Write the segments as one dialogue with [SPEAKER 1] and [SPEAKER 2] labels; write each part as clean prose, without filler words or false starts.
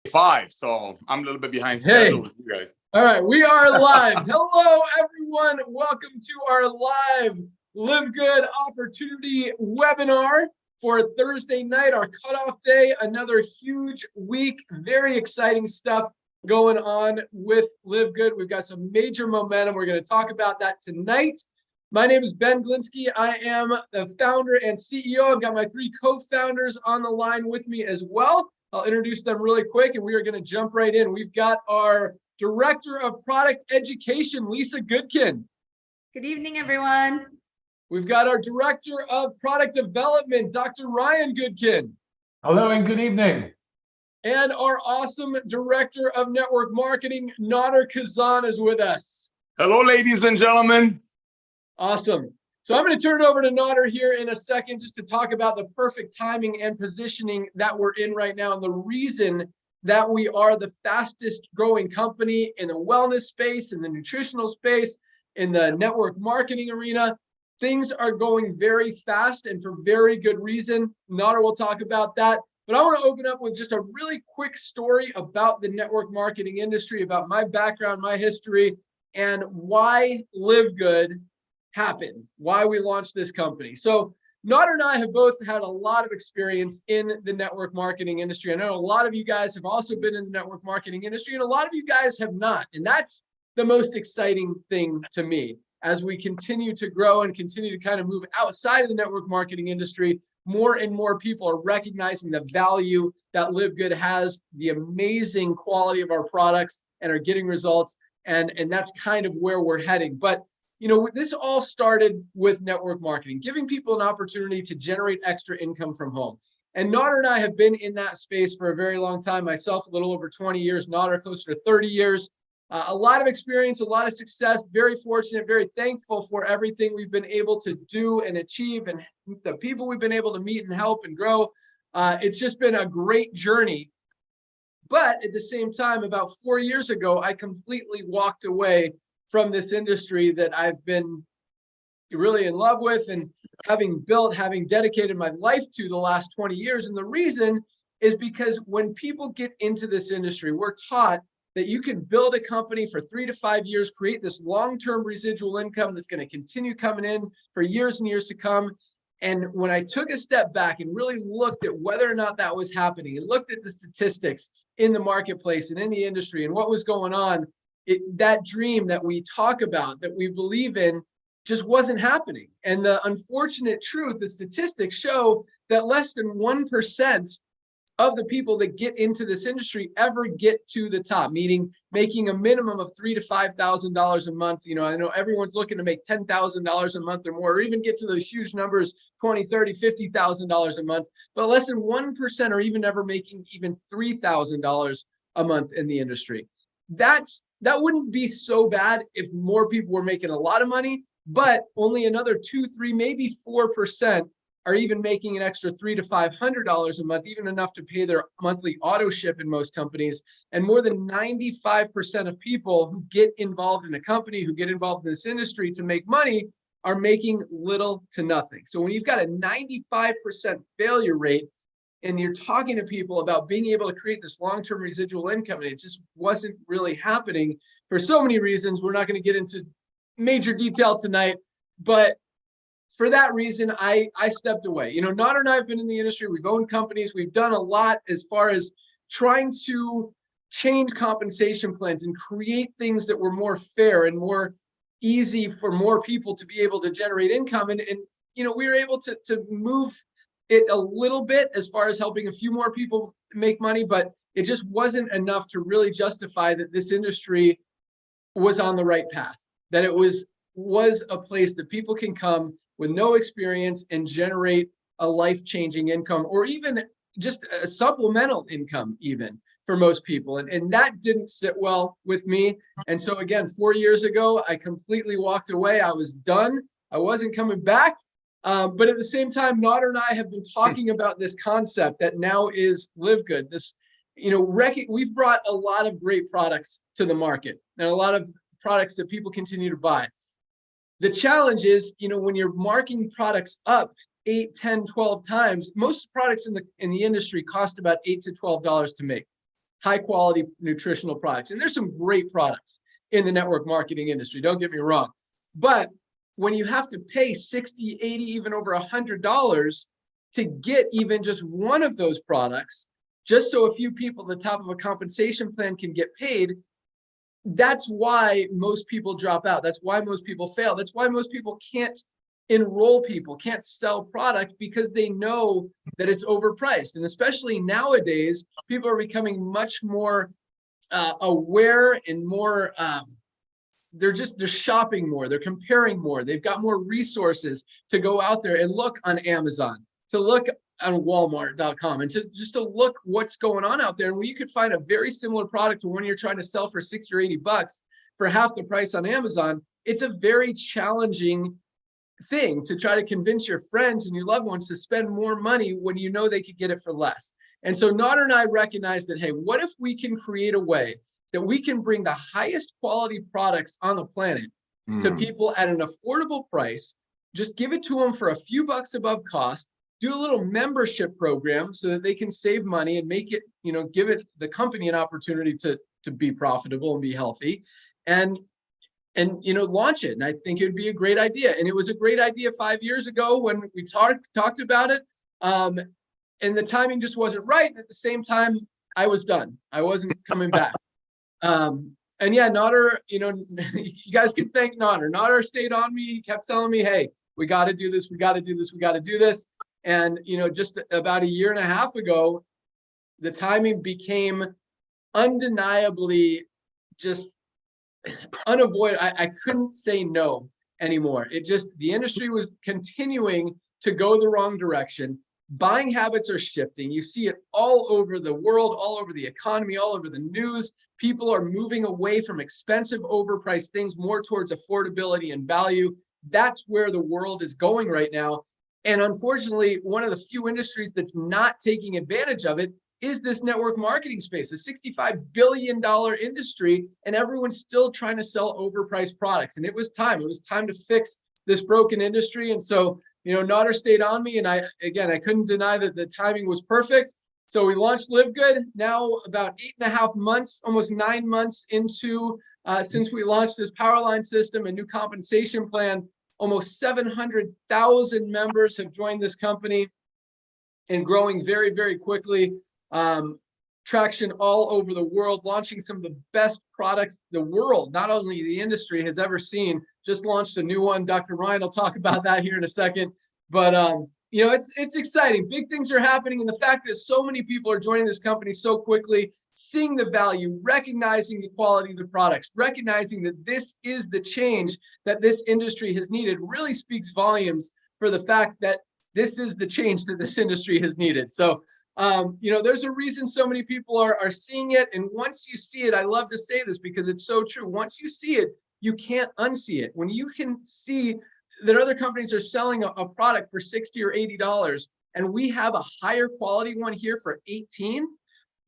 [SPEAKER 1] 5, so I'm a little bit behind
[SPEAKER 2] Hey.
[SPEAKER 1] schedule with you guys.
[SPEAKER 2] All right, we are live. Hello, everyone. Welcome to our live LiveGood opportunity webinar for Thursday night, our cutoff day. Another huge week, very exciting stuff going on with LiveGood. We've got some major momentum. We're going to talk about that tonight. My name is Ben Glinsky. I am the founder and CEO. I've got my 3 co-founders on the line with me as well. I'll introduce them really quick, and we are going to jump right in. We've got our Director of Product Education, Lisa Goodkin.
[SPEAKER 3] Good evening, everyone.
[SPEAKER 2] We've got our Director of Product Development, Dr. Ryan Goodkin.
[SPEAKER 4] Hello and good evening.
[SPEAKER 2] And our awesome Director of Network Marketing, Nader Kazan, is with us.
[SPEAKER 1] Hello, ladies and gentlemen.
[SPEAKER 2] Awesome. So I'm going to turn it over to Nader here in a second just to talk about the perfect timing and positioning that we're in right now and the reason that we are the fastest growing company in the wellness space, in the nutritional space, in the network marketing arena. Things are going very fast and for very good reason. Nader will talk about that. But I want to open up with just a really quick story about the network marketing industry, about my background, my history, and why LiveGood happened, why we launched this company. So Nader and I have both had a lot of experience in the network marketing industry. I know a lot of you guys have also been in the network marketing industry, and a lot of you guys have not. And that's the most exciting thing to me. As we continue to grow and continue to kind of move outside of the network marketing industry, more and more people are recognizing the value that LiveGood has, the amazing quality of our products, and are getting results. And that's kind of where we're heading. But you know, this all started with network marketing, giving people an opportunity to generate extra income from home. And Nader and I have been in that space for a very long time. Myself, a little over 20 years, Nader closer to 30 years. A lot of experience, a lot of success, very fortunate, very thankful for everything we've been able to do and achieve and the people we've been able to meet and help and grow. It's just been a great journey. But at the same time, about 4 years ago, I completely walked away from this industry that I've been really in love with and having dedicated my life to the last 20 years. And the reason is because when people get into this industry, we're taught that you can build a company for 3 to 5 years, create this long-term residual income that's going to continue coming in for years and years to come. And when I took a step back and really looked at whether or not that was happening and looked at the statistics in the marketplace and in the industry and what was going on, that dream that we talk about, that we believe in, just wasn't happening. And the unfortunate truth, the statistics show that less than 1% of the people that get into this industry ever get to the top, meaning making a minimum of $3,000 to $5,000 a month. You know, I know everyone's looking to make $10,000 a month or more, or even get to those huge numbers, $20,000, $30,000, $50,000 a month. But less than 1% are even ever making even $3,000 a month in the industry. That wouldn't be so bad if more people were making a lot of money, but only another 2, 3, maybe 4% are even making an extra $300 to $500 a month, even enough to pay their monthly auto ship in most companies. And more than 95% of people who get involved in a company, who get involved in this industry to make money, are making little to nothing. So when you've got a 95% failure rate, and you're talking to people about being able to create this long-term residual income, and it just wasn't really happening for so many reasons. We're not going to get into major detail tonight, but for that reason, I stepped away. You know, Nader and I have been in the industry. We've owned companies. We've done a lot as far as trying to change compensation plans and create things that were more fair and more easy for more people to be able to generate income. And you know, we were able to move it a little bit as far as helping a few more people make money, but it just wasn't enough to really justify that this industry was on the right path, that it was a place that people can come with no experience and generate a life-changing income, or even just a supplemental income even for most people. And that didn't sit well with me. And so again, 4 years ago, I completely walked away. I was done. I wasn't coming back. But at the same time, Nader and I have been talking about this concept that now is LiveGood. This, you know, we've brought a lot of great products to the market and a lot of products that people continue to buy. The challenge is, you know, when you're marking products up 8, 10, 12 times, most products in the industry cost about $8 to $12 to make. high quality nutritional products. And there's some great products in the network marketing industry, don't get me wrong. But when you have to pay $60, $80, even over $100 to get even just one of those products, just so a few people at the top of a compensation plan can get paid, that's why most people drop out. That's why most people fail. That's why most people can't enroll people, can't sell product, because they know that it's overpriced. And especially nowadays, people are becoming much more aware and more, they're shopping more, they're comparing more, they've got more resources to go out there and look on Amazon, to look on Walmart.com, and to look what's going on out there. And when you could find a very similar product to one you're trying to sell for 60 or 80 bucks for half the price on Amazon, it's a very challenging thing to try to convince your friends and your loved ones to spend more money when you know they could get it for less. And so Nodder and I recognize that, hey, what if we can create a way that we can bring the highest quality products on the planet to people at an affordable price, just give it to them for a few bucks above cost, do a little membership program so that they can save money and make it, give it the company an opportunity to be profitable and be healthy, and launch it. And I think it would be a great idea. And it was a great idea 5 years ago when we talked about it. And the timing just wasn't right. And at the same time, I was done. I wasn't coming back. And yeah, Nodder, you guys can thank Nodder. Nodder stayed on me. He kept telling me, hey, we got to do this. We got to do this. We got to do this. And, just about a year and a half ago, the timing became undeniably just unavoidable. I couldn't say no anymore. The industry was continuing to go the wrong direction. Buying habits are shifting. You see it all over the world, all over the economy, all over the news. People are moving away from expensive, overpriced things more towards affordability and value. That's where the world is going right now. And unfortunately, one of the few industries that's not taking advantage of it is this network marketing space, a $65 billion industry, and everyone's still trying to sell overpriced products. And it was time to fix this broken industry. And so, Nodder stayed on me, and I couldn't deny that the timing was perfect. So we launched LiveGood now about 8.5 months, almost 9 months into since we launched this Powerline system, a new compensation plan. Almost 700,000 members have joined this company and growing very, very quickly. Traction all over the world, launching some of the best products the world, not only the industry, has ever seen. Just launched a new one. Dr. Ryan will talk about that here in a second. But it's exciting. Big things are happening, and the fact that so many people are joining this company so quickly, seeing the value, recognizing the quality of the products, recognizing that this is the change that this industry has needed, really speaks volumes for the fact that this is the change that this industry has needed. So, there's a reason so many people are seeing it. And once you see it, I love to say this because it's so true. Once you see it, you can't unsee it. When you can see that other companies are selling a product for $60 or $80, and we have a higher quality one here for $18,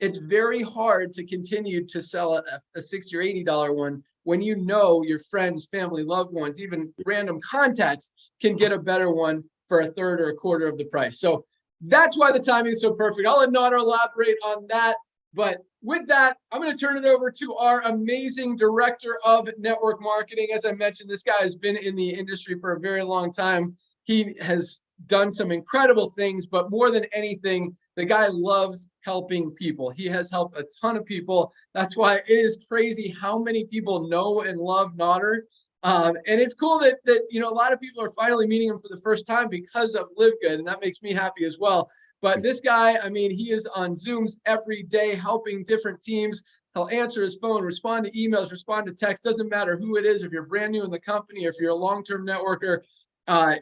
[SPEAKER 2] it's very hard to continue to sell a $60 or $80 one when your friends, family, loved ones, even random contacts can get a better one for a third or a quarter of the price. So that's why the timing is so perfect. I'll let Nodder elaborate on that. But with that, I'm going to turn it over to our amazing director of network marketing. As I mentioned, this guy has been in the industry for a very long time. He has done some incredible things, but more than anything, the guy loves helping people. He has helped a ton of people. That's why it is crazy how many people know and love Nodder. And it's cool that a lot of people are finally meeting him for the first time because of LiveGood, and that makes me happy as well. But this guy, he is on Zooms every day helping different teams. He'll answer his phone, respond to emails, respond to text. Doesn't matter who it is. If you're brand new in the company, or if you're a long-term networker,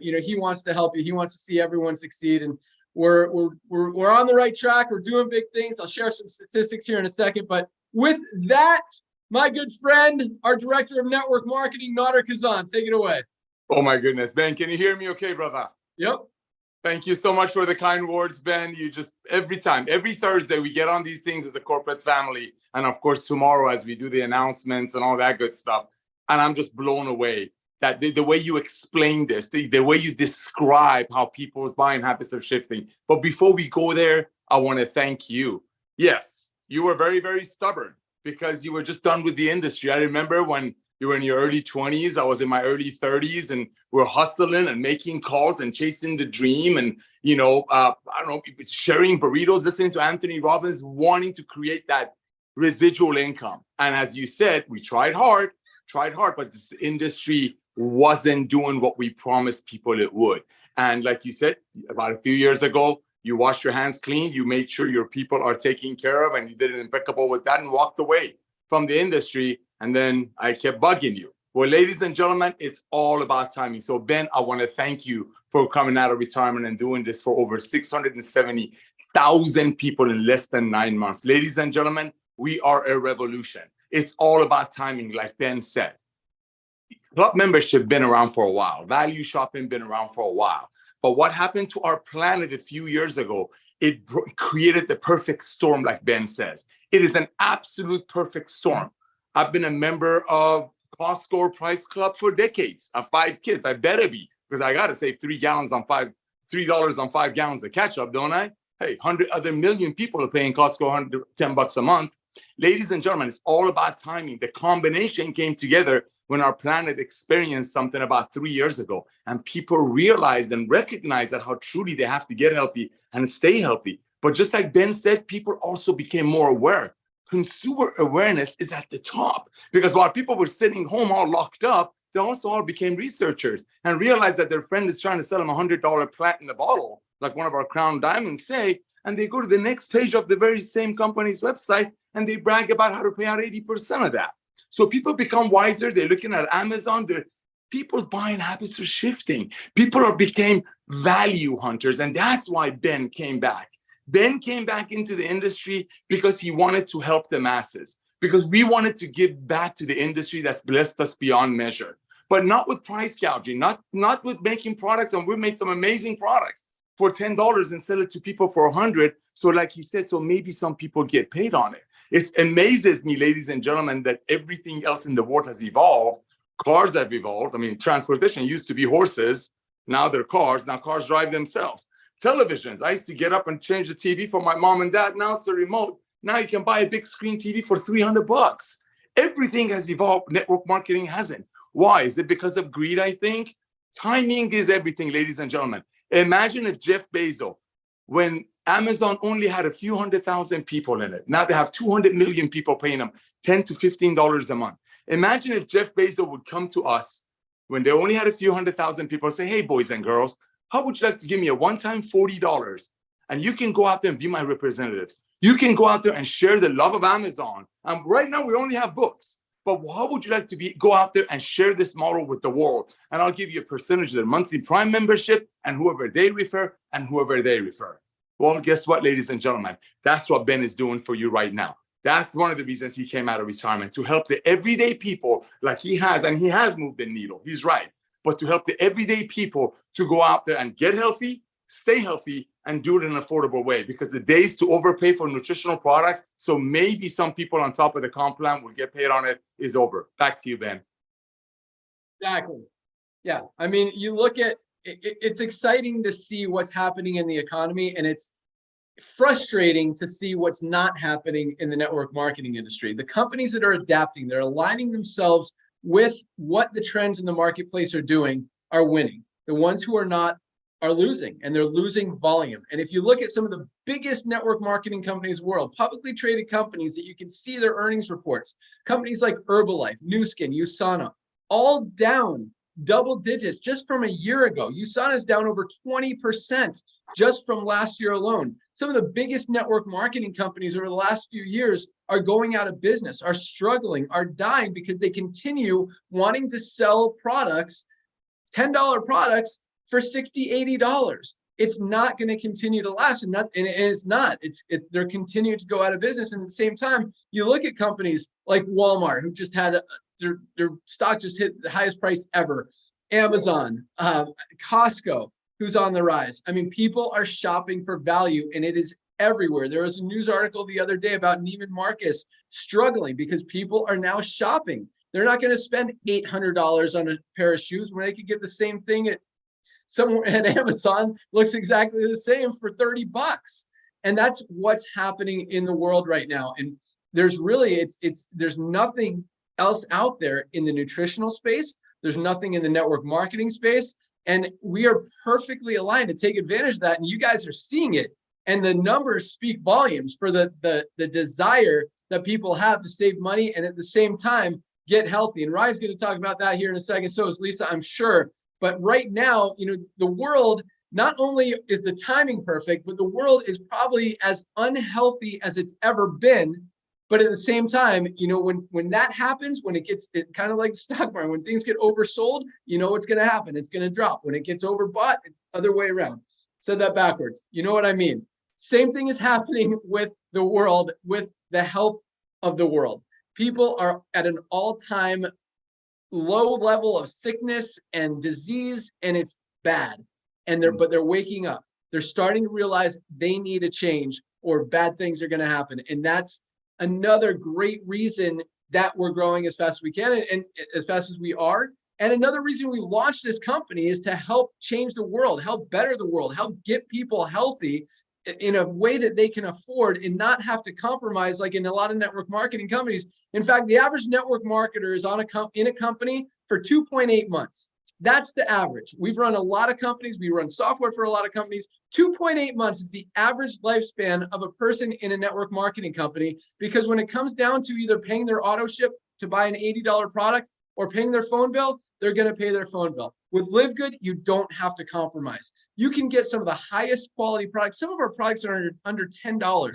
[SPEAKER 2] he wants to help you. He wants to see everyone succeed, and we're on the right track. We're doing big things. I'll share some statistics here in a second. But with that, my good friend, our director of network marketing, Nodder Kazan, take it away.
[SPEAKER 1] Oh my goodness, Ben, can you hear me okay, brother?
[SPEAKER 2] Yep.
[SPEAKER 1] Thank you so much for the kind words, Ben. You just, every Thursday, we get on these things as a corporate family. And of course, tomorrow, as we do the announcements and all that good stuff. And I'm just blown away that the way you explain this, the way you describe how people's buying habits are shifting. But before we go there, I want to thank you. Yes, you were very, very stubborn because you were just done with the industry. I remember when you were in your early 20s, I was in my early 30s, and we're hustling and making calls and chasing the dream, and I don't know, sharing burritos, listening to Anthony Robbins, wanting to create that residual income. And as you said, we tried hard, but this industry wasn't doing what we promised people it would. And like you said, about a few years ago, you washed your hands clean, you made sure your people are taken care of, and you did it impeccable with that and walked away from the industry. And then I kept bugging you. Well, ladies and gentlemen, it's all about timing. So Ben, I want to thank you for coming out of retirement and doing this for over 670,000 people in less than 9 months. Ladies and gentlemen, we are a revolution. It's all about timing, like Ben said. Club membership been around for a while. Value shopping been around for a while. But what happened to our planet a few years ago? It created the perfect storm, like Ben says. It is an absolute perfect storm. I've been a member of Costco Price Club for decades. I have 5 kids. I better be, because I got to save $3 on 5 gallons of ketchup, don't I? Hey, 100 other million people are paying Costco $110 a month. Ladies and gentlemen, it's all about timing. The combination came together when our planet experienced something about 3 years ago, and people realized and recognized that how truly they have to get healthy and stay healthy. But just like Ben said, people also became more aware. Consumer awareness is at the top, because while people were sitting home all locked up, they also all became researchers and realized that their friend is trying to sell them $100 plant in a bottle, like one of our Crown Diamonds say, and they go to the next page of the very same company's website and they brag about how to pay out 80% of that. So people become wiser. They're looking at Amazon. People's buying habits are shifting. People became value hunters, and that's why Ben came back. Ben came back into the industry because he wanted to help the masses, because we wanted to give back to the industry that's blessed us beyond measure, but not with price gouging, not with making products. And we've made some amazing products for $10 and sell it to people for $100. So like he said, so maybe some people get paid on it. It amazes me, ladies and gentlemen, that everything else in the world has evolved. Cars have evolved. I mean, transportation used to be horses. Now they're cars. Now cars drive themselves. Televisions. I used to get up and change the TV for my mom and dad. Now it's a remote. Now you can buy a big screen TV for $300. Everything has evolved. Network marketing hasn't. Why? Is it because of greed, I think? Timing is everything, ladies and gentlemen. Imagine if Jeff Bezos, when Amazon only had a few 100,000 people in it, now they have 200 million people paying them $10 to $15 a month. Imagine if Jeff Bezos would come to us when they only had a few 100,000 people and say, hey, boys and girls, how would you like to give me a one-time $40? And you can go out there and be my representatives. You can go out there and share the love of Amazon. Right now, we only have books. But how would you like to go out there and share this model with the world? And I'll give you a percentage of their monthly Prime membership and whoever they refer. Well, guess what, ladies and gentlemen? That's what Ben is doing for you right now. That's one of the reasons he came out of retirement, to help the everyday people like he has, and he has moved the needle. He's right. But to help the everyday people to go out there and get healthy, stay healthy, and do it in an affordable way, because the days to overpay for nutritional products, so maybe some people on top of the comp plan will get paid on it, is over. Back to you, Ben.
[SPEAKER 2] Exactly. Yeah. I mean, you look at it's exciting to see what's happening in the economy, and it's frustrating to see what's not happening in the network marketing industry. The companies that are adapting, they're aligning themselves with what the trends in the marketplace are doing, are winning. The ones who are not are losing, and they're losing volume. And if you look at some of the biggest network marketing companies in the world, publicly traded companies that you can see their earnings reports, companies like Herbalife, Nu Skin, USANA, all down double digits just from a year ago. USANA is down over 20% just from last year alone. Some of the biggest network marketing companies over the last few years are going out of business, are struggling, are dying because they continue wanting to sell products, $10 products, for $60, $80. It's not going to continue to last, and it's not. They're continuing to go out of business. And at the same time, you look at companies like Walmart, who just had their stock just hit the highest price ever. Amazon, Costco, who's on the rise. I mean, people are shopping for value, and it is everywhere. There was a news article the other day about Neiman Marcus struggling because people are now shopping. They're not going to spend $800 on a pair of shoes when they could get the same thing at somewhere at Amazon, looks exactly the same for $30. And that's what's happening in the world right now. And there's really, there's nothing else out there in the nutritional space. There's nothing in the network marketing space. And we are perfectly aligned to take advantage of that. And you guys are seeing it. And the numbers speak volumes for the desire that people have to save money and at the same time get healthy. And Ryan's going to talk about that here in a second. So is Lisa, I'm sure. But right now, the world, not only is the timing perfect, but the world is probably as unhealthy as it's ever been. But at the same time, when that happens, when it kind of like the stock market, when things get oversold, what's going to happen. It's going to drop. When it gets overbought, other way around. Said that backwards. You know what I mean? Same thing is happening with the world, with the health of the world. People are at an all-time low level of sickness and disease, and it's bad. But they're waking up. They're starting to realize they need a change or bad things are going to happen. And that's another great reason that we're growing as fast as we can and as fast as we are. And another reason we launched this company is to help change the world, help better the world, help get people healthy in a way that they can afford and not have to compromise like in a lot of network marketing companies. In fact, the average network marketer is in a company for 2.8 months. That's the average. We've run a lot of companies. We run software for a lot of companies. 2.8 months is the average lifespan of a person in a network marketing company, because when it comes down to either paying their auto ship to buy an $80 product or paying their phone bill, they're going to pay their phone bill. With LiveGood, you don't have to compromise. You can get some of the highest quality products. Some of our products are under $10.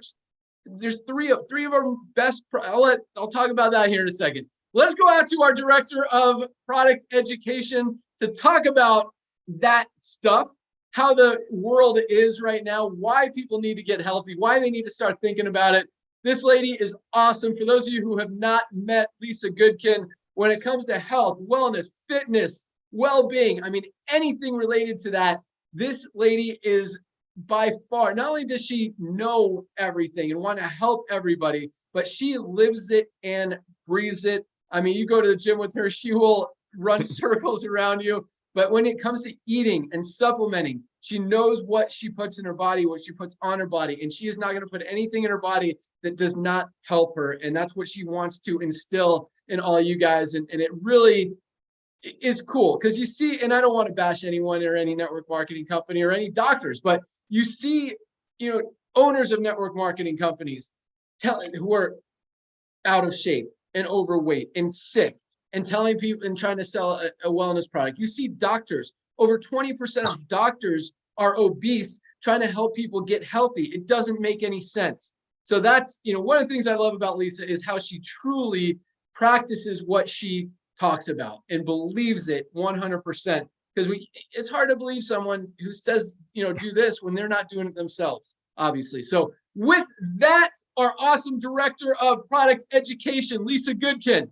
[SPEAKER 2] There's three of our best. I'll talk about that here in a second. Let's go out to our director of product education to talk about that stuff, how the world is right now, why people need to get healthy, why they need to start thinking about it. This lady is awesome. For those of you who have not met Lisa Goodkin, when it comes to health, wellness, fitness, well-being, anything related to that, this lady is by far, not only does she know everything and want to help everybody, but she lives it and breathes it. You go to the gym with her, she will run circles around you. But when it comes to eating and supplementing, she knows what she puts in her body, what she puts on her body, and she is not going to put anything in her body that does not help her. And that's what she wants to instill in all you guys. And it really is cool because you see, and I don't want to bash anyone or any network marketing company or any doctors, but you see, owners of network marketing companies who are out of shape and overweight and sick and telling people and trying to sell a wellness product. You see doctors, over 20% of doctors are obese, trying to help people get healthy. It doesn't make any sense. So that's, one of the things I love about Lisa is how she truly practices what she talks about and believes it 100%. Because it's hard to believe someone who says, do this when they're not doing it themselves, obviously. So with that, our awesome director of product education, Lisa Goodkin.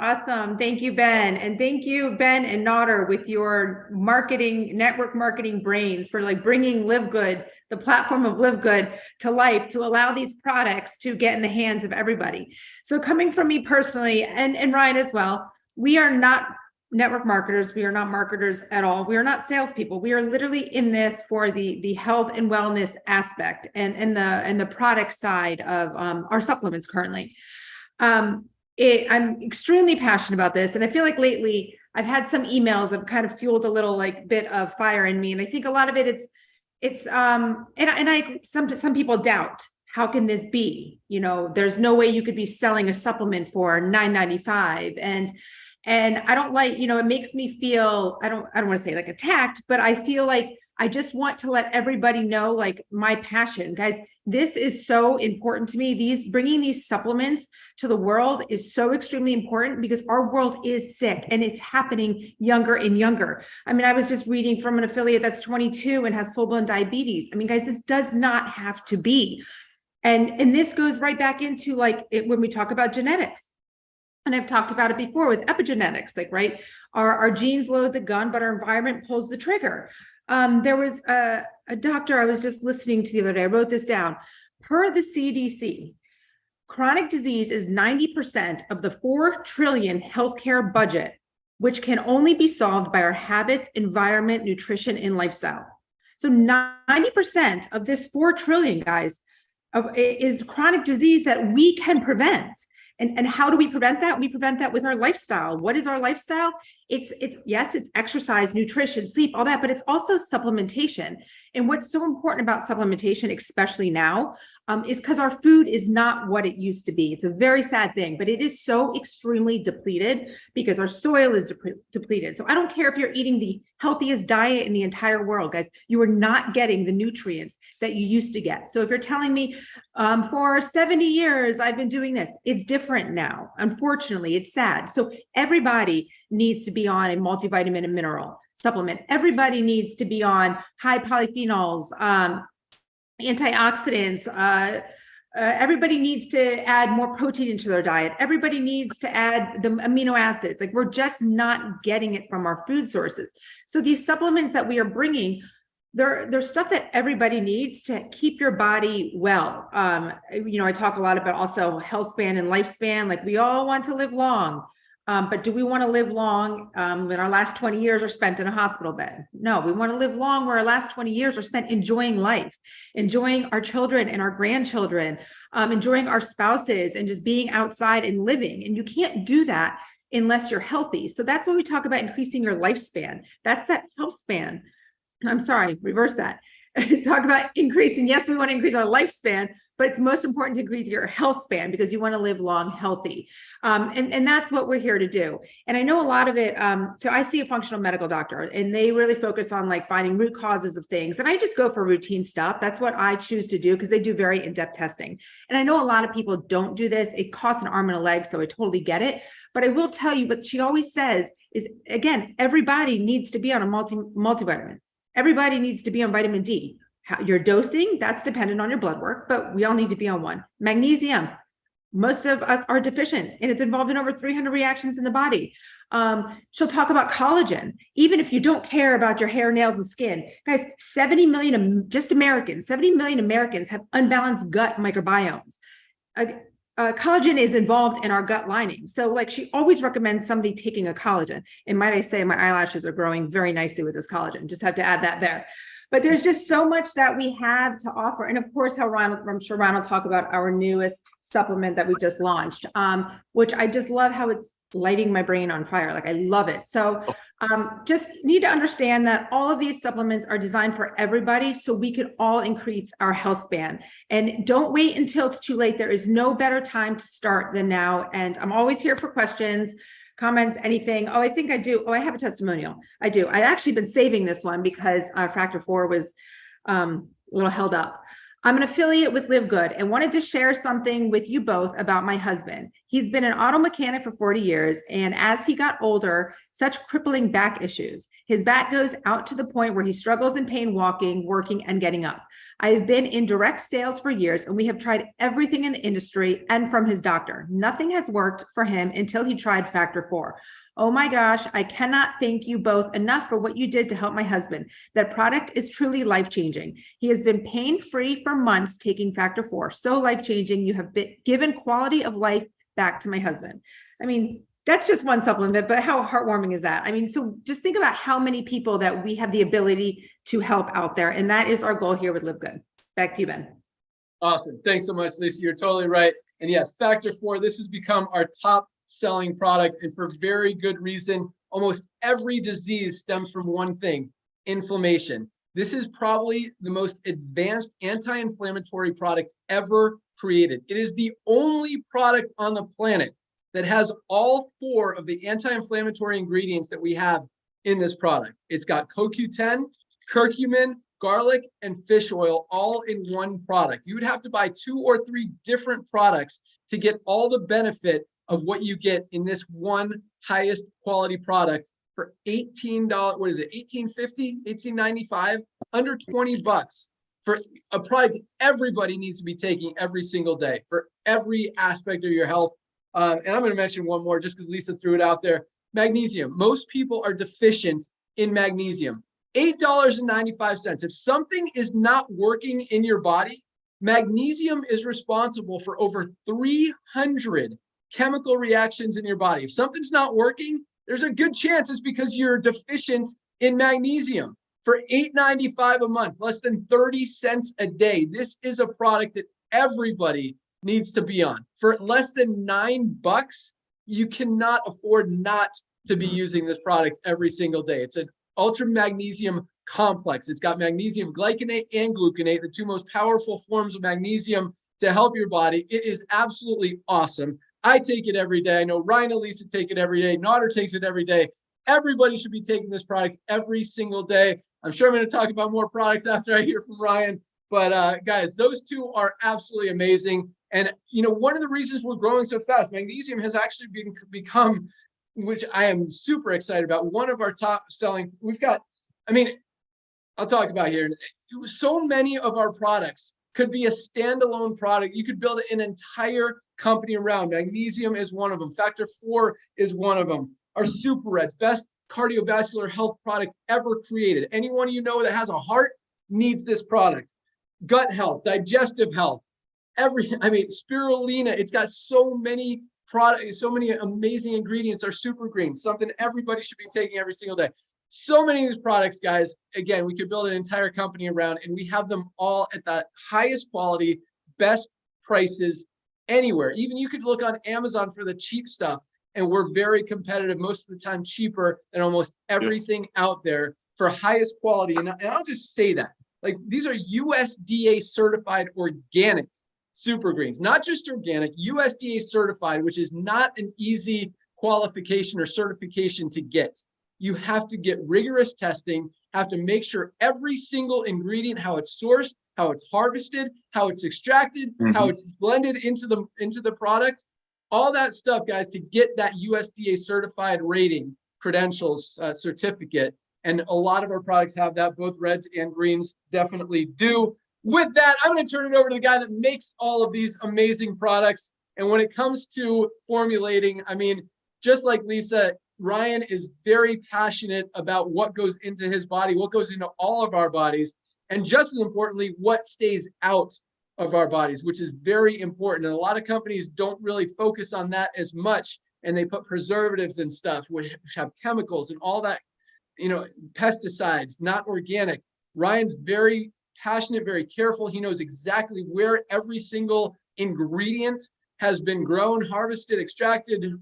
[SPEAKER 3] Awesome. Thank you, Ben. And thank you, Ben and Nodder, with your network marketing brains for bringing LiveGood, the platform of LiveGood, to life to allow these products to get in the hands of everybody. So coming from me personally, and Ryan as well, we are not network marketers. We are not marketers at all. We are not salespeople. We are literally in this for the health and wellness aspect and the product side of our supplements currently. I'm extremely passionate about this. And I feel like lately I've had some emails that have kind of fueled a little bit of fire in me. And I think a lot of it some people doubt, how can this be? There's no way you could be selling a supplement for $9.95. And I don't it makes me feel, I don't want to say attacked, but I feel like I just want to let everybody know my passion. Guys, this is so important to me. Bringing these supplements to the world is so extremely important because our world is sick and it's happening younger and younger. I was just reading from an affiliate that's 22 and has full-blown diabetes. Guys, this does not have to be. And this goes right back into when we talk about genetics. And I've talked about it before with epigenetics, right? Our genes load the gun, but our environment pulls the trigger. There was a doctor I was just listening to the other day. I wrote this down. Per the CDC, chronic disease is 90% of the $4 trillion healthcare budget, which can only be solved by our habits, environment, nutrition, and lifestyle. So 90% of this $4 trillion, guys, is chronic disease that we can prevent. And how do we prevent that? We prevent that with our lifestyle. What is our lifestyle? It's yes, it's exercise, nutrition, sleep, all that, but it's also supplementation. And what's so important about supplementation, especially now, is because our food is not what it used to be. It's a very sad thing, but it is so extremely depleted because our soil is depleted. So I don't care if you're eating the healthiest diet in the entire world, guys, you are not getting the nutrients that you used to get. So if you're telling me for 70 years, I've been doing this, it's different now. Unfortunately, it's sad. So everybody needs to be on a multivitamin and mineral supplement. Everybody needs to be on high polyphenols, antioxidants. Everybody needs to add more protein into their diet. Everybody needs to add the amino acids. Like, we're just not getting it from our food sources. So these supplements that we are bringing, they're stuff that everybody needs to keep your body well. I talk a lot about also health span and lifespan. Like, we all want to live long. But do we want to live long when our last 20 years are spent in a hospital bed? No, we want to live long where our last 20 years are spent enjoying life, enjoying our children and our grandchildren, enjoying our spouses, and just being outside and living. And you can't do that unless you're healthy. So that's when we talk about increasing your lifespan. That's that health span. I'm sorry, reverse that. Talk about increasing. Yes, we want to increase our lifespan, but it's most important to increase your health span because you want to live long, healthy. And that's what we're here to do. And I know a lot of it. So I see a functional medical doctor, and they really focus on like finding root causes of things. And I just go for routine stuff. That's what I choose to do because they do very in-depth testing. And I know a lot of people don't do this. It costs an arm and a leg, so I totally get it. But I will tell you what she always says is, again, everybody needs to be on a multivitamin. Everybody needs to be on vitamin D. Your dosing, that's dependent on your blood work, but we all need to be on one. Magnesium, most of us are deficient, and it's involved in over 300 reactions in the body. She'll talk about collagen. Even if you don't care about your hair, nails, and skin, guys, 70 million Americans have unbalanced gut microbiomes. Collagen is involved in our gut lining. So like, she always recommends somebody taking a collagen. And might I say, my eyelashes are growing very nicely with this collagen. Just have to add that there. But there's just so much that we have to offer. And of course, I'm sure Ron will talk about our newest supplement that we just launched, which I just love how it's lighting my brain on fire. Like, I love it. So just need to understand that all of these supplements are designed for everybody so we can all increase our health span. And don't wait until it's too late. There is no better time to start than now. And I'm always here for questions, comments, anything. Oh, I think I do. Oh, I have a testimonial. I do. I actually been saving this one because Factor 4 was a little held up. I'm an affiliate with LiveGood and wanted to share something with you both about my husband. He's been an auto mechanic for 40 years. And as he got older, such crippling back issues. His back goes out to the point where he struggles in pain walking, working, and getting up. I have been in direct sales for years, and we have tried everything in the industry and from his doctor. Nothing has worked for him until he tried Factor 4. Oh my gosh, I cannot thank you both enough for what you did to help my husband. That product is truly life-changing. He has been pain-free for months taking Factor 4. So life-changing. You have been given quality of life back to my husband. I mean, that's just one supplement, but how heartwarming is that? I mean, so just think about how many people that we have the ability to help out there. And that is our goal here with LiveGood. Back to you, Ben.
[SPEAKER 2] Awesome. Thanks so much, Lisa. You're totally right. And yes, Factor 4, this has become our top selling product, and for very good reason. Almost every disease stems from one thing: inflammation. This is probably the most advanced anti-inflammatory product ever created. It is the only product on the planet that has all 4 of the anti-inflammatory ingredients that we have in this product. It's got CoQ10, curcumin, garlic, and fish oil all in one product. You would have to buy 2 or 3 different products to get all the benefit of what you get in this one highest quality product for $18. What is it? $18.50, $18.95, under $20 for a product everybody needs to be taking every single day for every aspect of your health. And I'm going to mention one more just because Lisa threw it out there. Magnesium. Most people are deficient in magnesium. $8.95. If something is not working in your body, magnesium is responsible for over 300 chemical reactions in your body. If something's not working, there's a good chance it's because you're deficient in magnesium. For $8.95 a month, less than 30 cents a day, this is a product that everybody needs to be on. For less than $9, you cannot afford not to be using this product every single day. It's an ultra magnesium complex. It's got magnesium glycinate and gluconate, the two most powerful forms of magnesium to help your body. It is absolutely awesome. I take it every day. I know Ryan and Lisa take it every day. Nodder takes it every day. Everybody should be taking this product every single day. I'm sure I'm going to talk about more products after I hear from Ryan. But guys, those two are absolutely amazing. And, you know, one of the reasons we're growing so fast, magnesium has actually become, which I am super excited about, one of our top selling. We've got, I mean, I'll talk about here. So many of our products could be a standalone product. You could build an entire company around. Magnesium is one of them. Factor 4 is one of them. Our Super Reds, best cardiovascular health product ever created. Anyone you know that has a heart needs this product. Gut health, digestive health, spirulina. It's got so many products, so many amazing ingredients. Our Super Greens, something everybody should be taking every single day. So many of these products, guys, again, we could build an entire company around, and we have them all at the highest quality, best prices anywhere. Even you could look on Amazon for the cheap stuff, and we're very competitive, most of the time cheaper than almost everything out there for highest quality. And I'll just say that, like, these are USDA certified organic Super Greens, not just organic, USDA certified, which is not an easy qualification or certification to get. You have to get rigorous testing, have to make sure every single ingredient, how it's sourced, how it's harvested, how it's extracted, how it's blended into the product, all that stuff, guys, to get that USDA certified rating, credentials, certificate. And a lot of our products have that. Both reds and greens definitely do. With that, I'm going to turn it over to the guy that makes all of these amazing products. And when it comes to formulating, I mean, just like Lisa, Ryan is very passionate about what goes into his body, what goes into all of our bodies, and just as importantly, what stays out of our bodies, which is very important. And a lot of companies don't really focus on that as much, and they put preservatives and stuff which have chemicals and all that, you know, pesticides, not organic. Ryan's very passionate, very careful. He knows exactly where every single ingredient has been grown, harvested, extracted,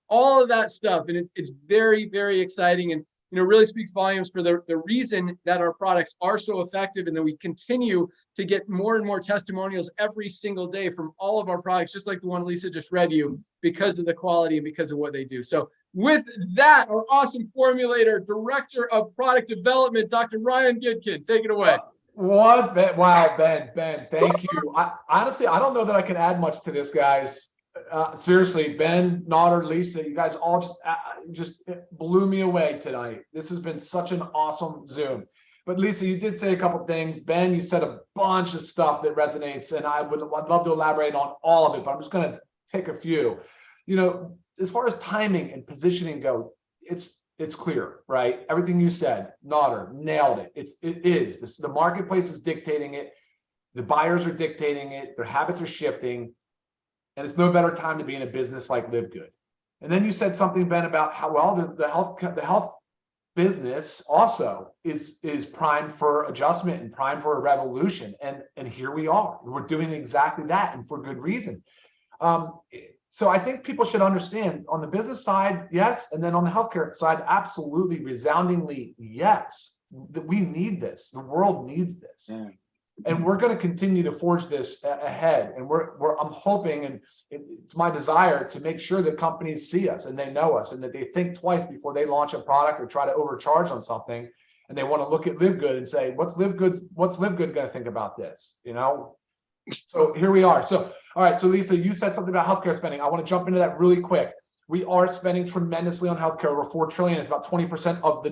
[SPEAKER 2] all of that stuff. And it's very, very exciting, and, you know, really speaks volumes for the reason that our products are so effective, and that we continue to get more and more testimonials every single day from all of our products, just like the one Lisa just read you, because of the quality and because of what they do. So with that, our awesome formulator, director of product development, Dr. Ryan Goodkin, take it away.
[SPEAKER 4] What? Wow, Ben, thank you. Honestly, I don't know that I can add much to this, guys. Seriously, Ben, Nodder, Lisa, you guys all just blew me away tonight. This has been such an awesome Zoom. But Lisa, you did say a couple things. Ben, you said a bunch of stuff that resonates, and I'd love to elaborate on all of it, but I'm just going to take a few. You know, as far as timing and positioning go, it's clear, right? Everything you said, Nodder, nailed it. It is. The marketplace is dictating it. The buyers are dictating it. Their habits are shifting. And it's no better time to be in a business like LiveGood. And then you said something, Ben, about how well the health business also is primed for adjustment and primed for a revolution. And here we are. We're doing exactly that, and for good reason. So I think people should understand, on the business side, yes, and then on the healthcare side, absolutely, resoundingly yes. That we need this. The world needs this. Yeah. And we're going to continue to forge this ahead. And I'm hoping, and it's my desire, to make sure that companies see us and they know us, and that they think twice before they launch a product or try to overcharge on something. And they want to look at LiveGood and say, what's LiveGood going to think about this? You know? So here we are. So, all right. So Lisa, you said something about healthcare spending. I want to jump into that really quick. We are spending tremendously on healthcare. Over $4 trillion. It's about 20% of the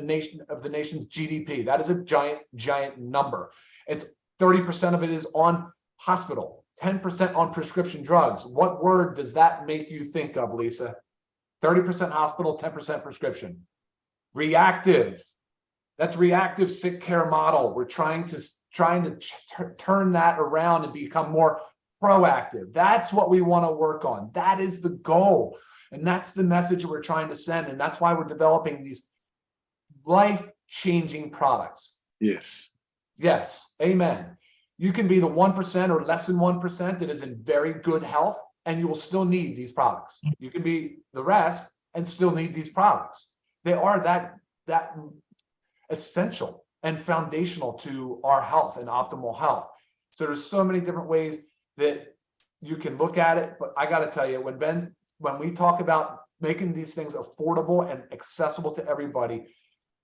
[SPEAKER 4] nation's GDP. That is a giant number. It's 30% of it is on hospital, 10% on prescription drugs. What word does that make you think of, Lisa? 30% hospital, 10% prescription. Reactive. That's reactive sick care model. We're trying to turn that around and become more proactive. That's what we want to work on. That is the goal. And that's the message we're trying to send. And that's why we're developing these life-changing products.
[SPEAKER 1] Yes.
[SPEAKER 4] Yes. Amen. You can be the 1% or less than 1% that is in very good health, and you will still need these products. You can be the rest and still need these products. They are that essential and foundational to our health and optimal health. So there's so many different ways that you can look at it. But I got to tell you, when we talk about making these things affordable and accessible to everybody,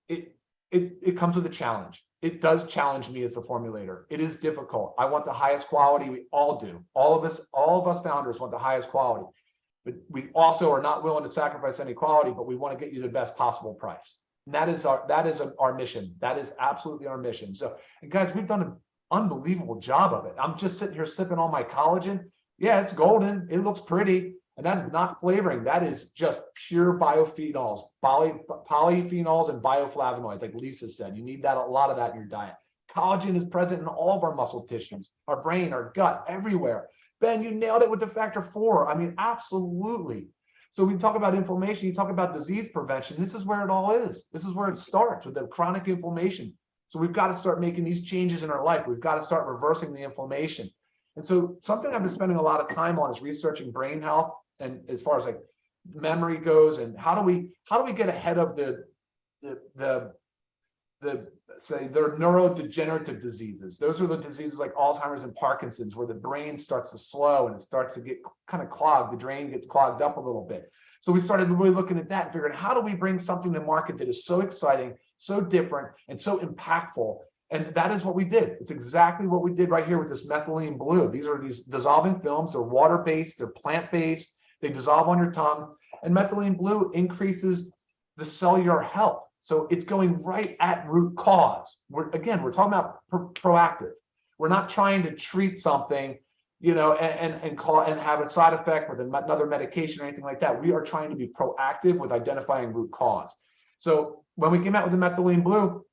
[SPEAKER 4] it comes with a challenge. It does challenge me as the formulator. It is difficult. I want the highest quality. We all do. All of us founders want the highest quality, but we also are not willing to sacrifice any quality, but we want to get you the best possible price. And that is our mission. That is absolutely our mission. So, and guys, we've done an unbelievable job of it. I'm just sitting here sipping on my collagen. Yeah, it's golden. It looks pretty. And that is not flavoring. That is just pure biophenols, polyphenols and bioflavonoids, like Lisa said. You need a lot of that in your diet. Collagen is present in all of our muscle tissues, our brain, our gut, everywhere. Ben, you nailed it with the factor 4. I mean, absolutely. So we talk about inflammation, you talk about disease prevention. This is where it all is. This is where it starts, with the chronic inflammation. So we've got to start making these changes in our life. We've got to start reversing the inflammation. And so something I've been spending a lot of time on is researching brain health. And as far as like memory goes, and how do we get ahead of the neurodegenerative diseases? Those are the diseases like Alzheimer's and Parkinson's, where the brain starts to slow and it starts to get kind of clogged. The drain gets clogged up a little bit. So we started really looking at that and figuring, how do we bring something to market that is so exciting, so different, and so impactful? And that is what we did. It's exactly what we did right here with this methylene blue. These are these dissolving films. They're water-based, they're plant-based. They dissolve on your tongue, and methylene blue increases the cellular health. So it's going right at root cause. We're talking about proactive. We're not trying to treat something, and have a side effect with another medication or anything like that. We are trying to be proactive with identifying root cause. So when we came out with the methylene blue,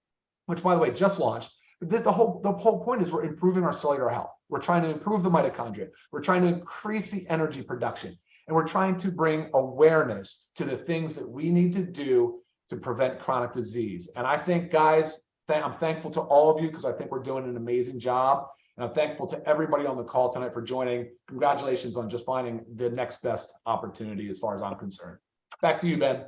[SPEAKER 4] which by the way just launched, the whole point is we're improving our cellular health. We're trying to improve the mitochondria. We're trying to increase the energy production. And we're trying to bring awareness to the things that we need to do to prevent chronic disease. And I think, guys, I'm thankful to all of you because I think we're doing an amazing job. And I'm thankful to everybody on the call tonight for joining. Congratulations on just finding the next best opportunity as far as I'm concerned. Back to you, Ben.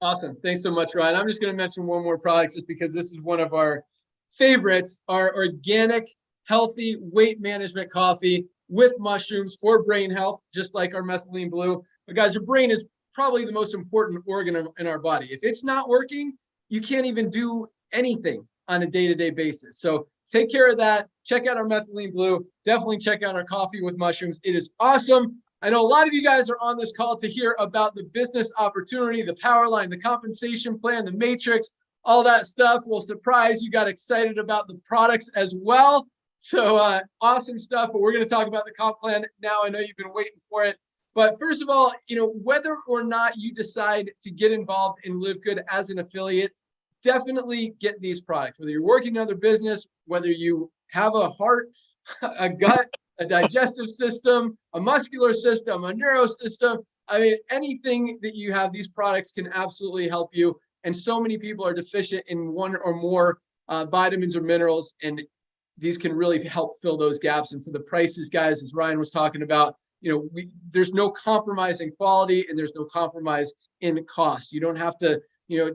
[SPEAKER 2] Awesome. Thanks so much, Ryan. I'm just going to mention one more product just because this is one of our favorites, our organic, healthy weight management coffee with mushrooms for brain health, just like our methylene blue. But guys, your brain is probably the most important organ in our body. If it's not working, you can't even do anything on a day-to-day basis. So take care of that. Check out our methylene blue. Definitely check out our coffee with mushrooms. It is awesome. I know a lot of you guys are on this call to hear about the business opportunity, the power line, the compensation plan, the matrix, all that stuff. Will surprise you got excited about the products as well. So awesome stuff, but we're going to talk about the comp plan now. I know you've been waiting for it. But first of all, whether or not you decide to get involved in LiveGood as an affiliate, definitely get these products. Whether you're working in another business, whether you have a heart, a gut, a digestive system, a muscular system, a neuro system, I mean, anything that you have, these products can absolutely help you. And so many people are deficient in one or more vitamins or minerals, and these can really help fill those gaps. And for the prices, guys, as Ryan was talking about, there's no compromise in quality and there's no compromise in cost. You don't have to,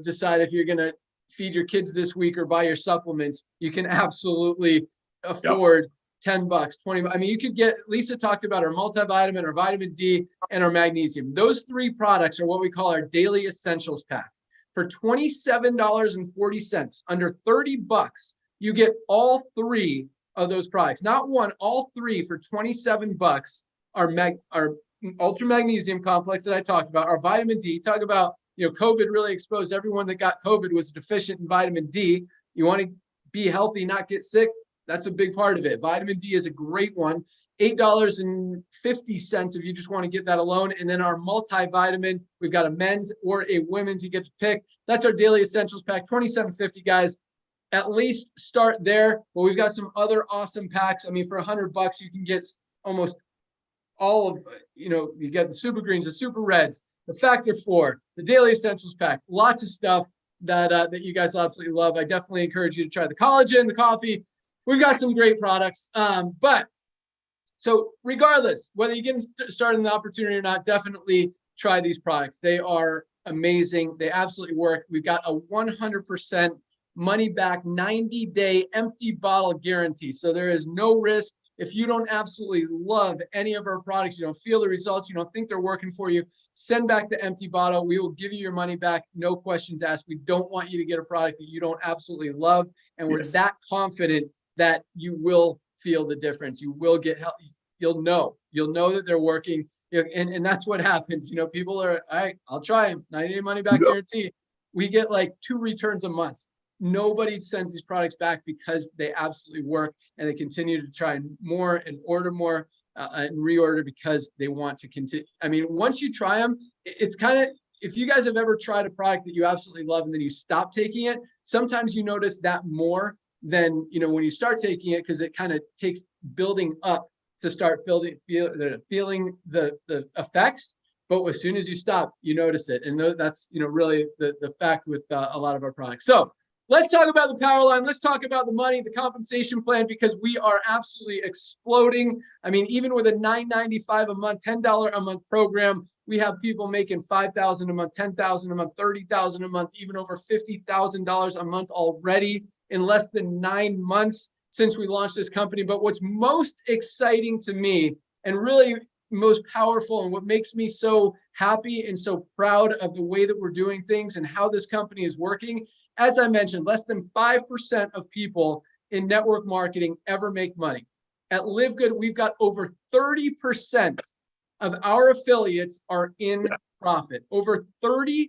[SPEAKER 2] decide if you're going to feed your kids this week or buy your supplements. You can absolutely afford $10, $20. I mean, you could get, Lisa talked about our multivitamin, our vitamin D, and our magnesium. Those 3 products are what we call our daily essentials pack. For $27.40, under $30, you get all 3 of those products, not one, all 3 for $27. Our ultra magnesium complex that I talked about, our vitamin D. Talk about, COVID really exposed everyone that got COVID was deficient in vitamin D. You want to be healthy, not get sick. That's a big part of it. Vitamin D is a great one. $8.50 if you just want to get that alone. And then our multivitamin, we've got a men's or a women's, you get to pick. That's our daily essentials pack, $27.50, guys. At least start there. But we've got some other awesome packs. I mean, for $100, you can get almost all of, you get the super greens, the super reds, the factor 4, the daily essentials pack, lots of stuff that you guys absolutely love. I definitely encourage you to try the collagen, the coffee, we've got some great products. But so regardless, whether you get started in the opportunity or not, definitely try these products. They are amazing. They absolutely work. We've got a 100% money back 90-day empty bottle guarantee. So there is no risk. If you don't absolutely love any of our products, you don't feel the results, you don't think they're working for you, send back the empty bottle. We will give you your money back. No questions asked. We don't want you to get a product that you don't absolutely love. And we're that confident that you will feel the difference. You will get help. You'll know that they're working. And that's what happens. You know, people are, all right, I'll try them. 90-day money back guarantee. We get like 2 returns a month. Nobody sends these products back because they absolutely work, and they continue to try more and order more and reorder because they want to continue. I mean, once you try them, it's kind of, if you guys have ever tried a product that you absolutely love and then you stop taking it, sometimes you notice that more than, you know, when you start taking it, because it kind of takes building up to start feeling the effects. But as soon as you stop, you notice it. And that's, you know, really the fact with a lot of our products. So let's talk about the power line. Let's talk about the money, the compensation plan, because we are absolutely exploding. I mean, even with a $9.95 a month, $10 a month program, we have people making $5,000 a month, $10,000 a month, $30,000 a month, even over $50,000 a month already in less than 9 months since we launched this company. But what's most exciting to me, and really most powerful, and what makes me so happy and so proud of the way that we're doing things and how this company is working, as I mentioned, less than 5% of people in network marketing ever make money. At LiveGood, we've got over 30% of our affiliates are in profit. Over 30%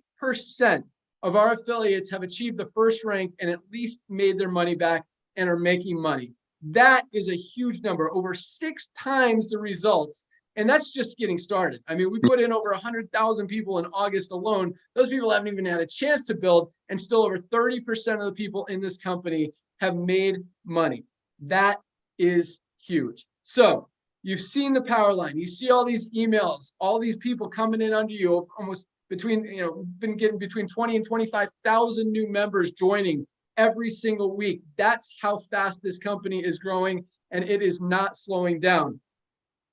[SPEAKER 2] of our affiliates have achieved the first rank and at least made their money back and are making money. That is a huge number, over 6 times the results. And that's just getting started. I mean, we put in over 100,000 people in August alone. Those people haven't even had a chance to build, and still over 30% of the people in this company have made money. That is huge. So you've seen the power line. You see all these emails, all these people coming in under you, almost between, you know, been getting between 20 and 25,000 new members joining every single week. That's how fast this company is growing, and it is not slowing down.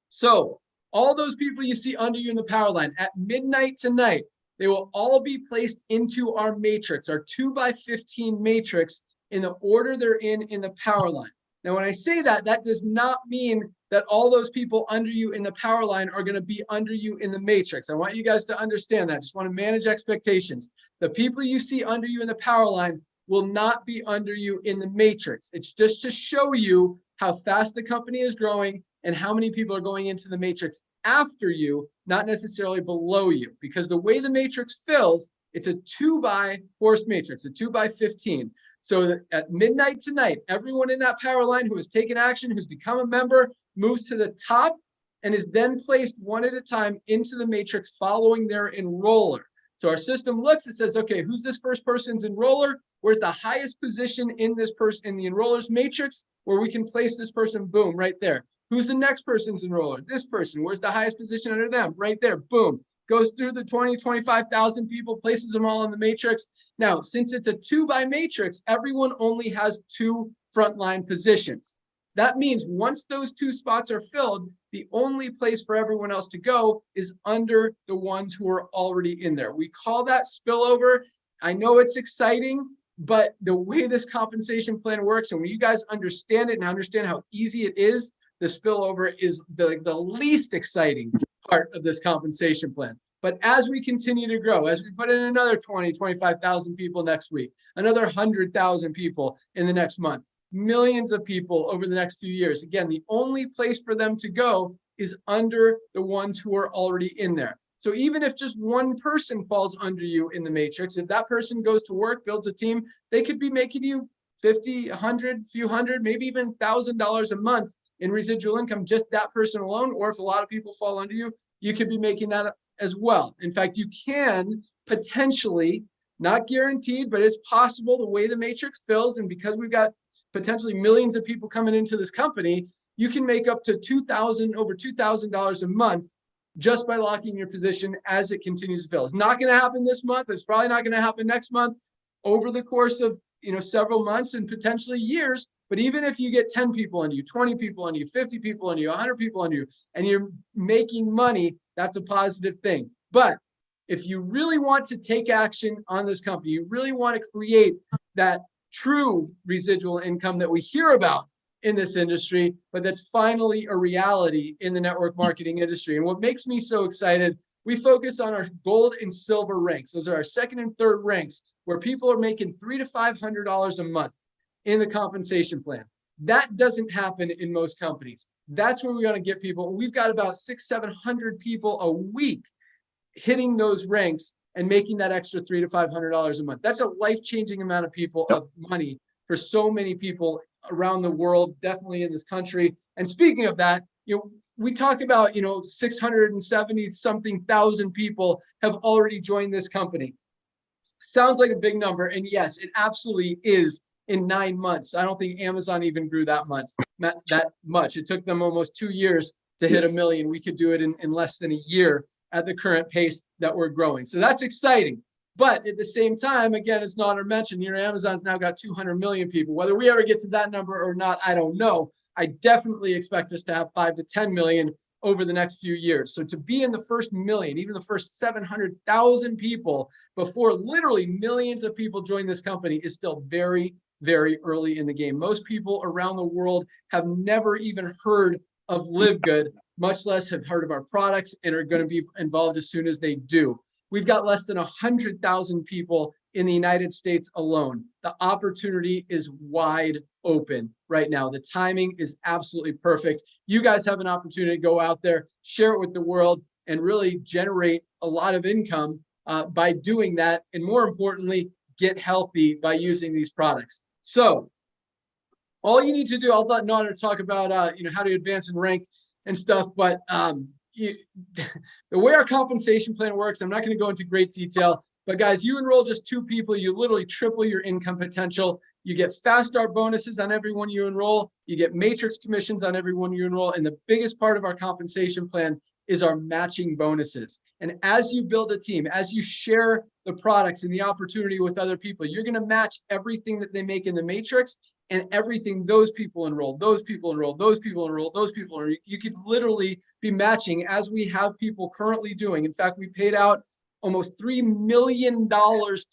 [SPEAKER 2] So all those people you see under you in the power line, at midnight tonight, they will all be placed into our matrix, our 2x15 matrix, in the order they're in the power line. Now, when I say that, that does not mean that all those people under you in the power line are going to be under you in the matrix. I want you guys to understand that. I just want to manage expectations. The people you see under you in the power line will not be under you in the matrix. It's just to show you how fast the company is growing and how many people are going into the matrix after you, not necessarily below you. Because the way the matrix fills, it's a 2x forced matrix, a 2x15. So that at midnight tonight, everyone in that power line who has taken action, who's become a member, moves to the top and is then placed one at a time into the matrix following their enroller. So our system looks, it says, okay, who's this first person's enroller? Where's the highest position in this person in the enroller's matrix where we can place this person? Boom, right there. Who's the next person's enroller? This person. Where's the highest position under them? Right there. Boom. Goes through the 20, 25,000 people, places them all in the matrix. Now, since it's a 2x matrix, everyone only has 2 frontline positions. That means once those 2 spots are filled, the only place for everyone else to go is under the ones who are already in there. We call that spillover. I know it's exciting, but the way this compensation plan works, and when you guys understand it and understand how easy it is, the spillover is the least exciting part of this compensation plan. But as we continue to grow, as we put in another 20, 25,000 people next week, another 100,000 people in the next month, millions of people over the next few years, again, the only place for them to go is under the ones who are already in there. So even if just one person falls under you in the matrix, if that person goes to work, builds a team, they could be making you 50, 100, few hundred, maybe even $1,000 a month in residual income, just that person alone. Or if a lot of people fall under you, you could be making that as well. In fact, you can potentially, not guaranteed, but it's possible the way the matrix fills, and because we've got potentially millions of people coming into this company, you can make up to over $2,000 a month just by locking your position as it continues to fill. It's not going to happen this month. It's probably not going to happen next month. Over the course of several months and potentially years. But even if you get 10 people on you, 20 people on you, 50 people on you, 100 people on you, and you're making money, that's a positive thing. But if you really want to take action on this company, you really want to create that true residual income that we hear about in this industry, but that's finally a reality in the network marketing industry. And what makes me so excited, we focused on our gold and silver ranks. Those are our second and third ranks, where people are making $300 to $500 a month in the compensation plan. That doesn't happen in most companies. That's where we're going to get people. We've got about 600-700 people a week hitting those ranks and making that extra $300 to $500 a month. That's a life-changing amount of people of money for so many people around the world, definitely in this country. And speaking of that, we talk about 670 something thousand people have already joined this company. Sounds like a big number, and yes, it absolutely is. In 9 months, I don't think Amazon even grew that much. It took them almost 2 years to hit 1 million. We could do it in less than a year at the current pace that we're growing. So that's exciting. But at the same time, again, as Nader mentioned, Amazon's now got 200 million people. Whether we ever get to that number or not, I don't know. I definitely expect us to have 5 to 10 million over the next few years. So to be in the first million, even the first 700,000 people before literally millions of people join this company is still very, very early in the game. Most people around the world have never even heard of LiveGood, much less have heard of our products and are going to be involved as soon as they do. We've got less than 100,000 people in the United States alone. The opportunity is wide open right now. The timing is absolutely perfect. You guys have an opportunity to go out there, share it with the world, and really generate a lot of income by doing that. And more importantly, get healthy by using these products. So all you need to do, I'll let Nader talk about how to advance and rank and stuff, but the way our compensation plan works, I'm not going to go into great detail, but guys, you enroll just 2 people, you literally triple your income potential. You get fast start bonuses on everyone you enroll. You get matrix commissions on everyone you enroll. And the biggest part of our compensation plan is our matching bonuses. And as you build a team, as you share the products and the opportunity with other people, you're going to match everything that they make in the matrix and everything those people enroll, those people enroll, those people enroll, those people enroll. You could literally be matching, as we have people currently doing. In fact, we paid out almost $3 million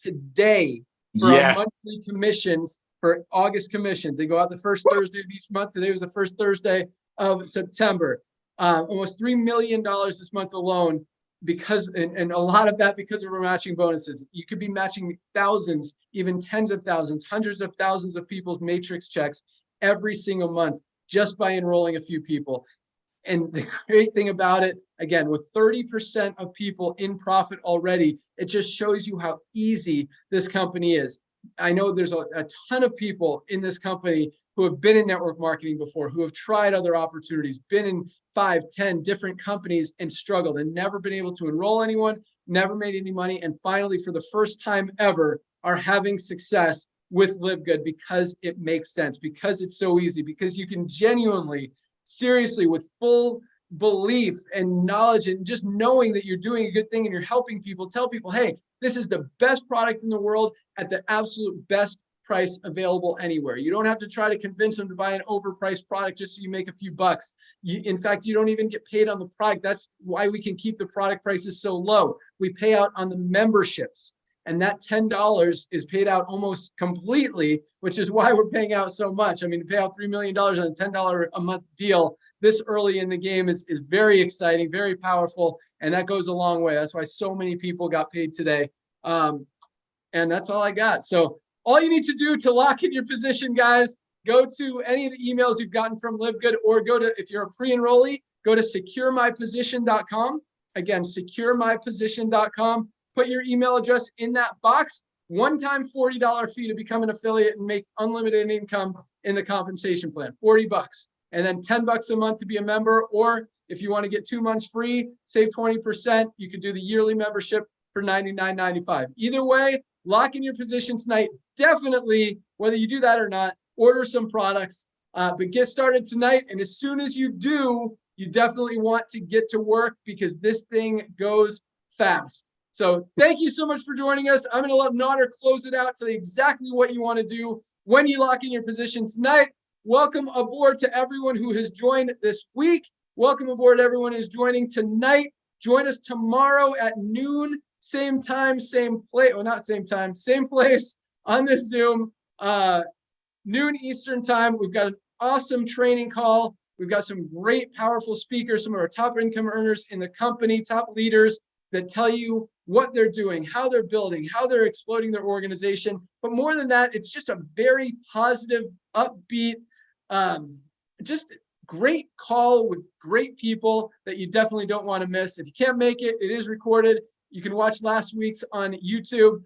[SPEAKER 2] today for our monthly commissions, for August commissions. They go out the first Thursday of each month. Today was the first Thursday of September. Almost $3 million this month alone, because and a lot of that because of our matching bonuses. You could be matching thousands, even tens of thousands, hundreds of thousands of people's matrix checks every single month just by enrolling a few people. And the great thing about it, again, with 30% of people in profit already, it just shows you how easy this company is. I know there's a ton of people in this company who have been in network marketing before, who have tried other opportunities, been in 5, 10 different companies and struggled and never been able to enroll anyone, never made any money, and finally, for the first time ever, are having success with LiveGood because it makes sense, because it's so easy, because you can genuinely, seriously, with full belief and knowledge and just knowing that you're doing a good thing and you're helping people, tell people, hey, this is the best product in the world at the absolute best price available anywhere. You don't have to try to convince them to buy an overpriced product just so you make a few bucks. In fact, you don't even get paid on the product. That's why we can keep the product prices so low. We pay out on the memberships, and that $10 is paid out almost completely, which is why we're paying out so much. I mean, to pay out $3 million on a $10 a month deal this early in the game is very exciting, very powerful, and that goes a long way. That's why so many people got paid today. And that's all I got. So all you need to do to lock in your position, guys, go to any of the emails you've gotten from LiveGood, or go to, if you're a pre-enrollee, go to securemyposition.com. Again, securemyposition.com. Put your email address in that box. One-time $40 fee to become an affiliate and make unlimited income in the compensation plan, $40. And then $10 a month to be a member. Or if you want to get 2 months free, save 20%, you can do the yearly membership for $99.95. Either way, lock in your position tonight. Definitely, whether you do that or not, order some products, but get started tonight. And as soon as you do, you definitely want to get to work, because this thing goes fast. So thank you so much for joining us. I'm going to let Nader close it out to exactly what you want to do when you lock in your position tonight. Welcome aboard to everyone who has joined this week. Welcome aboard everyone who's joining tonight. Join us tomorrow at noon, same time, same place. Well, not same time, same place on this Zoom, noon Eastern time. We've got an awesome training call. We've got some great, powerful speakers, some of our top income earners in the company, top leaders that tell you what they're doing, how they're building, how they're exploding their organization. But more than that, it's just a very positive, upbeat, just great call with great people that you definitely don't want to miss. If you can't make it, it is recorded. You can watch last week's on YouTube.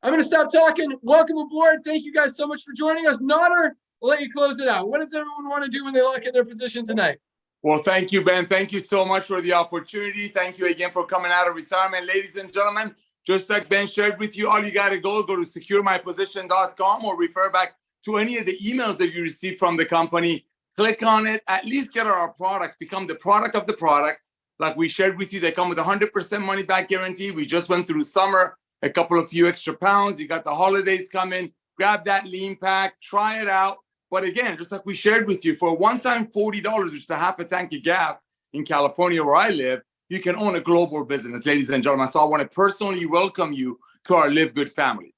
[SPEAKER 2] I'm going to stop talking. Welcome aboard. Thank you guys so much for joining us. Nader, we'll let you close it out. What does everyone want to do when they lock in their position tonight?
[SPEAKER 1] Well, thank you, Ben. Thank you so much for the opportunity. Thank you again for coming out of retirement. Ladies and gentlemen, just like Ben shared with you, all you got to go to securemyposition.com or refer back to any of the emails that you receive from the company. Click on it, at least get our products, become the product of the product. Like we shared with you, they come with 100% money back guarantee. We just went through summer, a couple of few extra pounds. You got the holidays coming. Grab that lean pack, try it out. But again, just like we shared with you, for a one-time $40, which is a half a tank of gas in California where I live, you can own a global business, ladies and gentlemen. So I want to personally welcome you to our LiveGood family.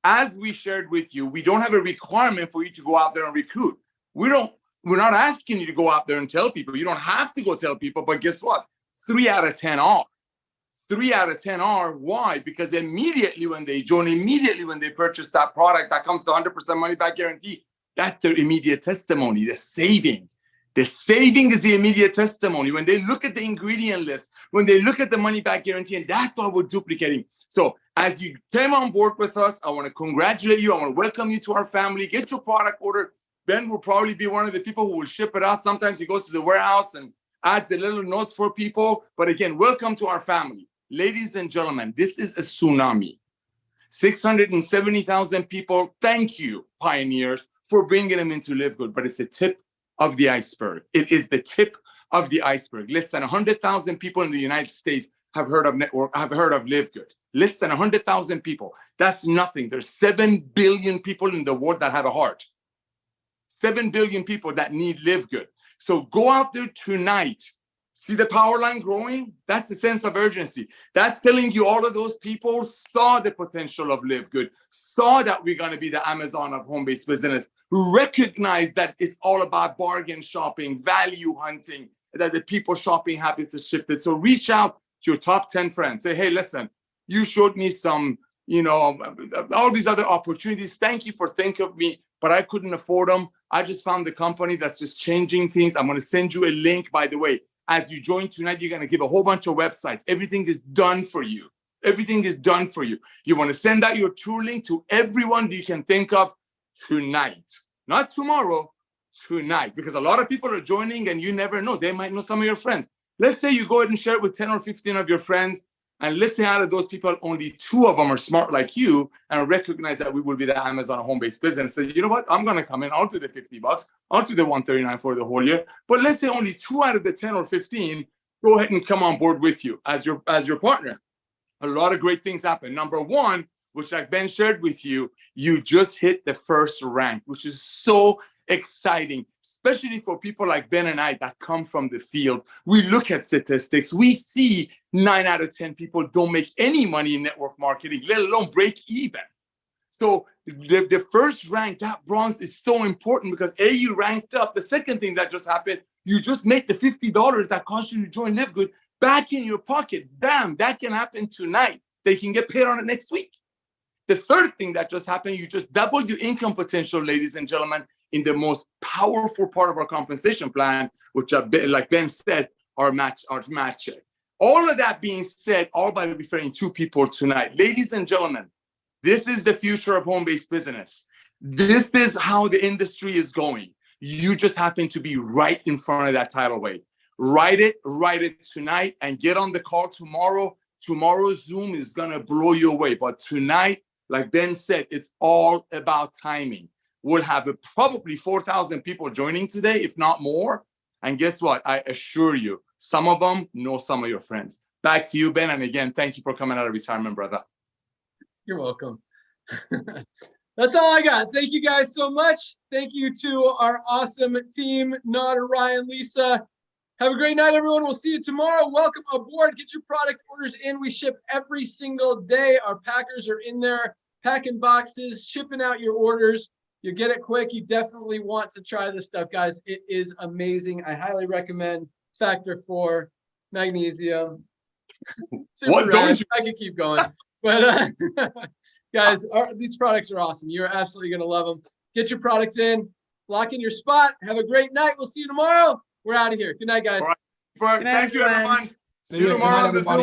[SPEAKER 1] As we shared with you, we don't have a requirement for you to go out there and recruit. We're not asking you to go out there and tell people. You don't have to go tell people, but guess what? 3 out of 10 are. 3 out of 10 are. Why? Because immediately when they join, immediately when they purchase that product that comes to 100% money back guarantee, that's their immediate testimony, the saving. The saving is the immediate testimony. When they look at the ingredient list, when they look at the money back guarantee, and that's what we're duplicating. So as you came on board with us, I want to congratulate you. I want to welcome you to our family. Get your product ordered. Ben will probably be one of the people who will ship it out. Sometimes he goes to the warehouse and adds a little notes for people. But again, welcome to our family. Ladies and gentlemen, this is a tsunami. 670,000 people. Thank you, pioneers, for bringing them into LiveGood. But it's the tip of the iceberg. It is the tip of the iceberg. Less than 100,000 people in the United States have heard of LiveGood. Less than 100,000 people. That's nothing. There's 7 billion people in the world that have a heart. 7 billion people that need LiveGood. So go out there tonight. See the power line growing? That's the sense of urgency. That's telling you all of those people saw the potential of LiveGood, saw that we're going to be the Amazon of home-based business, recognize that it's all about bargain shopping, value hunting, that the people shopping habits have shifted. So reach out to your top 10 friends. Say, hey, listen, you showed me some, all these other opportunities. Thank you for thinking of me, but I couldn't afford them. I just found the company that's just changing things. I'm going to send you a link, by the way. As you join tonight, you're going to give a whole bunch of websites. Everything is done for you. Everything is done for you. You want to send out your tour link to everyone you can think of tonight. Not tomorrow, tonight. Because a lot of people are joining and you never know. They might know some of your friends. Let's say you go ahead and share it with 10 or 15 of your friends. And let's say out of those people, only 2 of them are smart like you and recognize that we will be the Amazon home-based business. So you know what? I'm going to come in. I'll do the $50. I'll do the $139 for the whole year. But let's say only 2 out of the 10 or 15 go ahead and come on board with you as your partner. A lot of great things happen. Number one, which like Ben shared with you, you just hit the first rank, which is so exciting, especially for people like Ben and I that come from the field. We look at statistics. We see 9 out of 10 people don't make any money in network marketing, let alone break even. So the first rank, that bronze, is so important because A, you ranked up. The second thing that just happened, you just make the $50 that cost you to join LiveGood back in your pocket. Bam, that can happen tonight. They can get paid on it next week. The third thing that just happened, you just doubled your income potential, ladies and gentlemen, in the most powerful part of our compensation plan, which, like Ben said, our match check. All of that being said, all by referring to people tonight. Ladies and gentlemen, this is the future of home-based business. This is how the industry is going. You just happen to be right in front of that tidal wave. Write it tonight and get on the call tomorrow. Tomorrow's Zoom is going to blow you away. But tonight, like Ben said, it's all about timing. We'll have probably 4,000 people joining today, if not more. And guess what? I assure you, some of them know some of your friends. Back to you, Ben. And again, thank you for coming out of retirement, brother.
[SPEAKER 2] You're welcome. That's all I got. Thank you guys so much. Thank you to our awesome team, Nodder, Ryan, Lisa. Have a great night, everyone. We'll see you tomorrow. Welcome aboard. Get your product orders in. We ship every single day. Our packers are in there packing boxes, shipping out your orders. You get it quick. You definitely want to try this stuff, guys. It is amazing. I highly recommend Factor 4, magnesium.
[SPEAKER 1] What don't you?
[SPEAKER 2] I can keep going. But guys, these products are awesome. You're absolutely going to love them. Get your products in. Lock in your spot. Have a great night. We'll see you tomorrow. We're out of here. Good night, guys.
[SPEAKER 1] All right. Thank you, everyone. See you
[SPEAKER 4] Good
[SPEAKER 1] tomorrow
[SPEAKER 4] night,
[SPEAKER 1] on the Zoom.
[SPEAKER 4] everybody.